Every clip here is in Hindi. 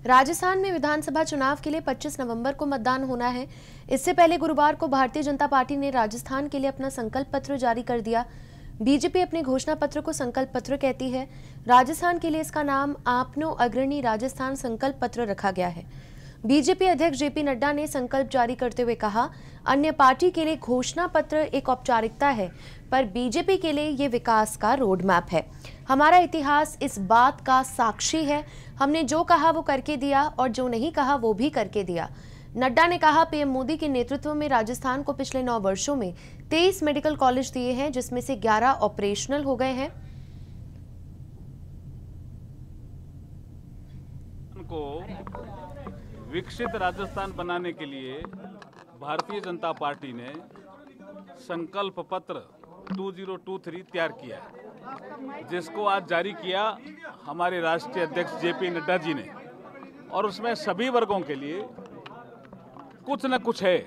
राजस्थान में विधानसभा चुनाव के लिए 25 नवंबर को मतदान होना है। इससे पहले गुरुवार को भारतीय जनता पार्टी ने राजस्थान के लिए अपना संकल्प पत्र जारी कर दिया। बीजेपी अपने घोषणा पत्र को संकल्प पत्र कहती है। राजस्थान के लिए इसका नाम आपनो अग्रणी राजस्थान संकल्प पत्र रखा गया है। बीजेपी अध्यक्ष जेपी नड्डा ने संकल्प जारी करते हुए कहा, अन्य पार्टी के लिए घोषणा पत्र एक औपचारिकता है, पर बीजेपी के लिए ये विकास का रोड मैप है। हमारा इतिहास इस बात का साक्षी है। हमने जो कहा वो करके दिया और जो नहीं कहा वो भी करके दिया। नड्डा ने कहा, पीएम मोदी के नेतृत्व में राजस्थान को पिछले 9 वर्षों में 23 मेडिकल कॉलेज दिए हैं, जिसमें से 11 ऑपरेशनल हो गए हैं। विकसित राजस्थान बनाने के लिए भारतीय जनता पार्टी ने संकल्प पत्र 2023 तैयार किया है, जिसको आज जारी किया हमारे राष्ट्रीय अध्यक्ष जेपी नड्डा जी ने। और उसमें सभी वर्गों के लिए कुछ न कुछ है।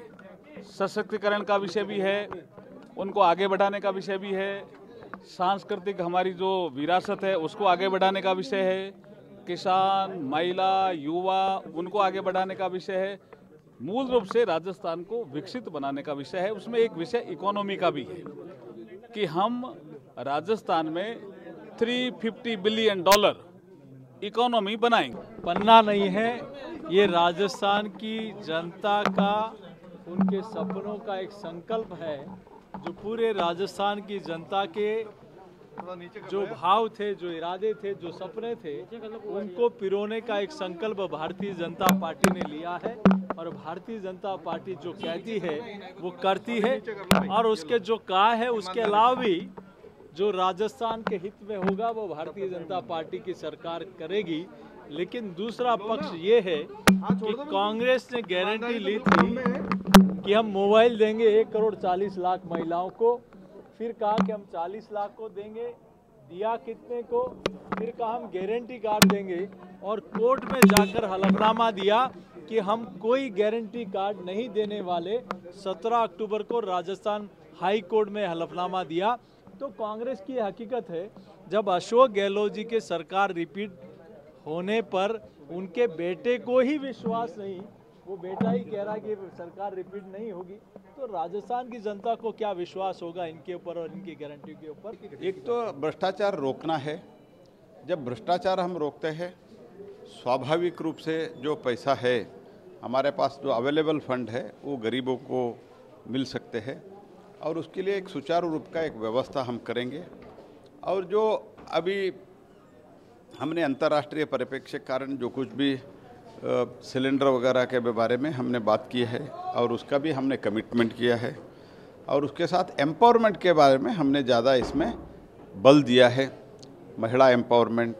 सशक्तिकरण का विषय भी है, उनको आगे बढ़ाने का विषय भी है, सांस्कृतिक हमारी जो विरासत है उसको आगे बढ़ाने का विषय है, किसान, महिला, युवा, उनको आगे बढ़ाने का विषय है। मूल रूप से राजस्थान को विकसित बनाने का विषय है। उसमें एक विषय इकोनॉमी का भी है कि हम राजस्थान में $350 बिलियन इकोनॉमी बनाएंगे। पन्ना नहीं है, ये राजस्थान की जनता का, उनके सपनों का एक संकल्प है, जो पूरे राजस्थान की जनता के जो भाव थे, जो इरादे थे, जो सपने थे, उनको पिरोने का एक संकल्प भारतीय जनता पार्टी ने लिया है। और भारतीय जनता पार्टी जो कहती है वो करती है, और उसके जो कहा है उसके अलावा भी जो राजस्थान के हित में होगा वो भारतीय जनता पार्टी की सरकार करेगी। लेकिन दूसरा पक्ष ये है कि कांग्रेस ने गारंटी ली थी कि हम मोबाइल देंगे 1,40,00,000 महिलाओं को, फिर कहा कि हम 40 लाख को देंगे, दिया कितने को, फिर कहा हम गारंटी कार्ड देंगे, और कोर्ट में जाकर हलफनामा दिया कि हम कोई गारंटी कार्ड नहीं देने वाले। 17 अक्टूबर को राजस्थान हाई कोर्ट में हलफनामा दिया। तो कांग्रेस की हकीकत है, जब अशोक गहलोत जी के सरकार रिपीट होने पर उनके बेटे को ही विश्वास नहीं, वो बेटा ही कह रहा है कि सरकार रिपीट नहीं होगी, तो राजस्थान की जनता को क्या विश्वास होगा इनके ऊपर और इनकी गारंटी के ऊपर। एक तो भ्रष्टाचार रोकना है। जब भ्रष्टाचार हम रोकते हैं, स्वाभाविक रूप से जो पैसा है हमारे पास, जो अवेलेबल फंड है, वो गरीबों को मिल सकते हैं, और उसके लिए एक सुचारू रूप का एक व्यवस्था हम करेंगे। और जो अभी हमने अंतर्राष्ट्रीय परिप्रेक्ष्य के कारण जो कुछ भी सिलेंडर वगैरह के बारे में हमने बात की है, और उसका भी हमने कमिटमेंट किया है, और उसके साथ एम्पावरमेंट के बारे में हमने ज़्यादा इसमें बल दिया है। महिला एम्पावरमेंट,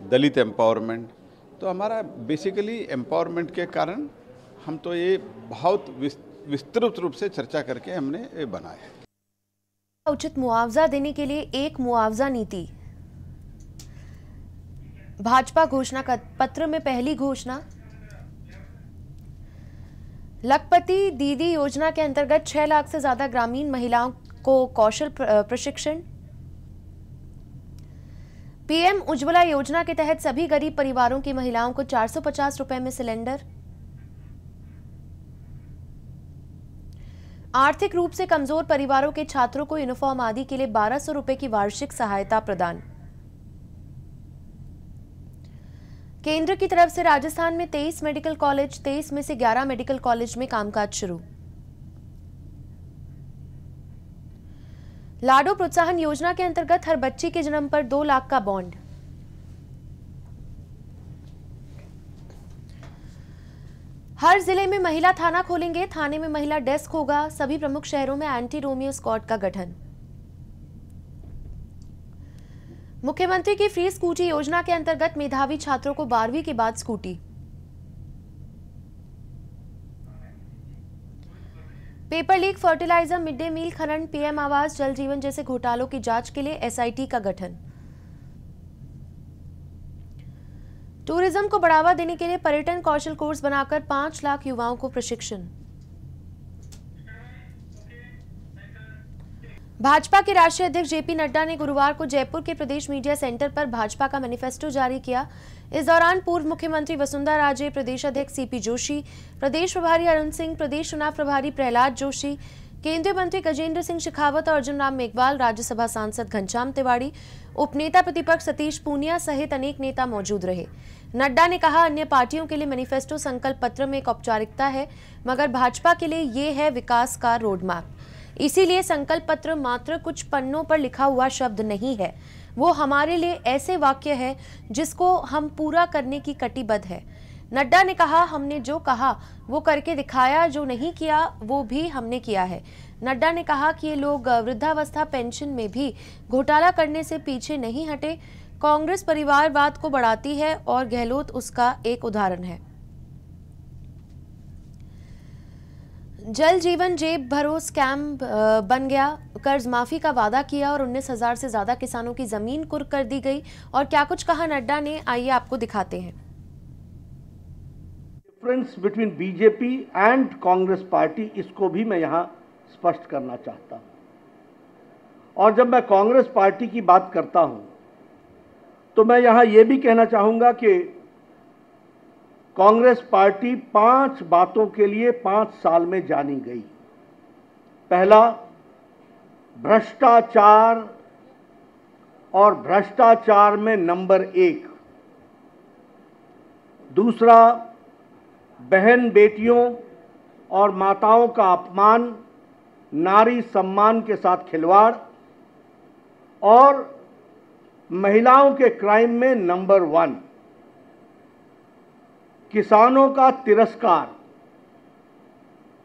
दलित एम्पावरमेंट, तो हमारा बेसिकली एम्पावरमेंट के कारण हम तो ये बहुत विस्तृत रूप से चर्चा करके हमने ये बनाया है। उचित मुआवजा देने के लिए एक मुआवजा नीति, भाजपा घोषणा पत्र में पहली घोषणा। लखपति दीदी योजना के अंतर्गत 6 लाख से ज्यादा ग्रामीण महिलाओं को कौशल प्रशिक्षण। पीएम उज्ज्वला योजना के तहत सभी गरीब परिवारों की महिलाओं को 450 रुपए में सिलेंडर। आर्थिक रूप से कमजोर परिवारों के छात्रों को यूनिफॉर्म आदि के लिए 1200 रुपए की वार्षिक सहायता प्रदान। केंद्र की तरफ से राजस्थान में 23 मेडिकल कॉलेज, 23 में से 11 मेडिकल कॉलेज में कामकाज शुरू। लाडो प्रोत्साहन योजना के अंतर्गत हर बच्ची के जन्म पर 2 लाख का बॉन्ड। हर जिले में महिला थाना खोलेंगे, थाने में महिला डेस्क होगा। सभी प्रमुख शहरों में एंटी रोमियो स्क्वाड का गठन। मुख्यमंत्री की फ्री स्कूटी योजना के अंतर्गत मेधावी छात्रों को 12वीं के बाद scooty. Paper leak, fertiliser, mid day meal खनन, पीएम आवास, जल जीवन जैसे घोटालों की जांच के लिए एसआईटी का गठन। टूरिज्म को बढ़ावा देने के लिए पर्यटन कौशल कोर्स बनाकर 5 लाख युवाओं को प्रशिक्षण। भाजपा के राष्ट्रीय अध्यक्ष जेपी नड्डा ने गुरुवार को जयपुर के प्रदेश मीडिया सेंटर पर भाजपा का मैनिफेस्टो जारी किया। इस दौरान पूर्व मुख्यमंत्री वसुंधरा राजे, प्रदेश अध्यक्ष सीपी जोशी, प्रदेश प्रभारी अरुण सिंह, प्रदेश चुनाव प्रभारी प्रहलाद जोशी, केंद्रीय मंत्री गजेंद्र सिंह शेखावत और अर्जुन राम मेघवाल, राज्यसभा सांसद घनश्याम तिवारी, उपनेता प्रतिपक्ष सतीश पूनिया सहित अनेक नेता मौजूद रहे। नड्डा ने कहा, अन्य पार्टियों के लिए मैनिफेस्टो संकल्प पत्र में एक औपचारिकता है, मगर भाजपा के लिए ये है विकास का रोड मैप। इसीलिए संकल्प पत्र मात्र कुछ पन्नों पर लिखा हुआ शब्द नहीं है, वो हमारे लिए ऐसे वाक्य है जिसको हम पूरा करने की कटिबद्ध है। नड्डा ने कहा, हमने जो कहा वो करके दिखाया, जो नहीं किया वो भी हमने किया है। नड्डा ने कहा कि ये लोग वृद्धावस्था पेंशन में भी घोटाला करने से पीछे नहीं हटे। कांग्रेस परिवारवाद को बढ़ाती है और गहलोत उसका एक उदाहरण है। जल जीवन जेब भरो स्कैम बन गया, कर्ज माफी का वादा किया और 19,000 से ज्यादा किसानों की जमीन कुर्क कर दी गई। और क्या कुछ कहा नड्डा ने, आइए आपको दिखाते हैं। Difference between BJP and Congress party, इसको भी मैं यहां स्पष्ट करना चाहता हूं। और जब मैं कांग्रेस पार्टी की बात करता हूं तो मैं यहां यह भी कहना चाहूंगा कि कांग्रेस पार्टी 5 बातों के लिए 5 साल में जानी गई। पहला, भ्रष्टाचार, और भ्रष्टाचार में नंबर 1। दूसरा, बहन बेटियों और माताओं का अपमान, नारी सम्मान के साथ खिलवाड़, और महिलाओं के क्राइम में नंबर 1। किसानों का तिरस्कार,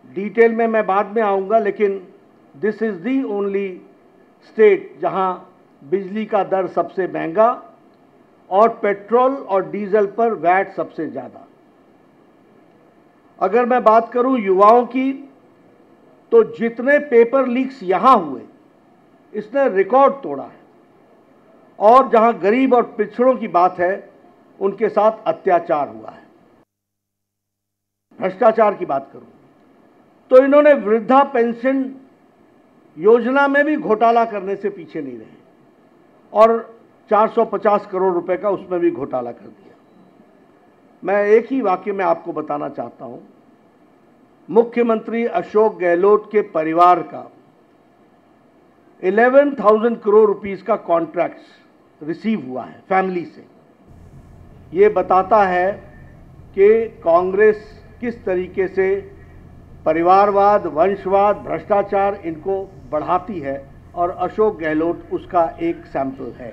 डिटेल में मैं बाद में आऊंगा, लेकिन this is the only state जहां बिजली का दर सबसे महंगा और पेट्रोल और डीजल पर वैट सबसे ज्यादा। अगर मैं बात करूं युवाओं की, तो जितने पेपर लीक्स यहां हुए इसने रिकॉर्ड तोड़ा है। और जहां गरीब और पिछड़ों की बात है, उनके साथ अत्याचार हुआ है। भ्रष्टाचार की बात करूं तो इन्होंने वृद्धा पेंशन योजना में भी घोटाला करने से पीछे नहीं रहे और 450 करोड़ रुपए का उसमें भी घोटाला कर दिया। मैं एक ही वाक्य में आपको बताना चाहता हूं, मुख्यमंत्री अशोक गहलोत के परिवार का 11,000 करोड़ रुपीस का कॉन्ट्रैक्ट रिसीव हुआ है फैमिली से। ये बताता है कि कांग्रेस किस तरीके से परिवारवाद, वंशवाद, भ्रष्टाचार इनको बढ़ाती है, और अशोक गहलोत उसका एक सैंपल है।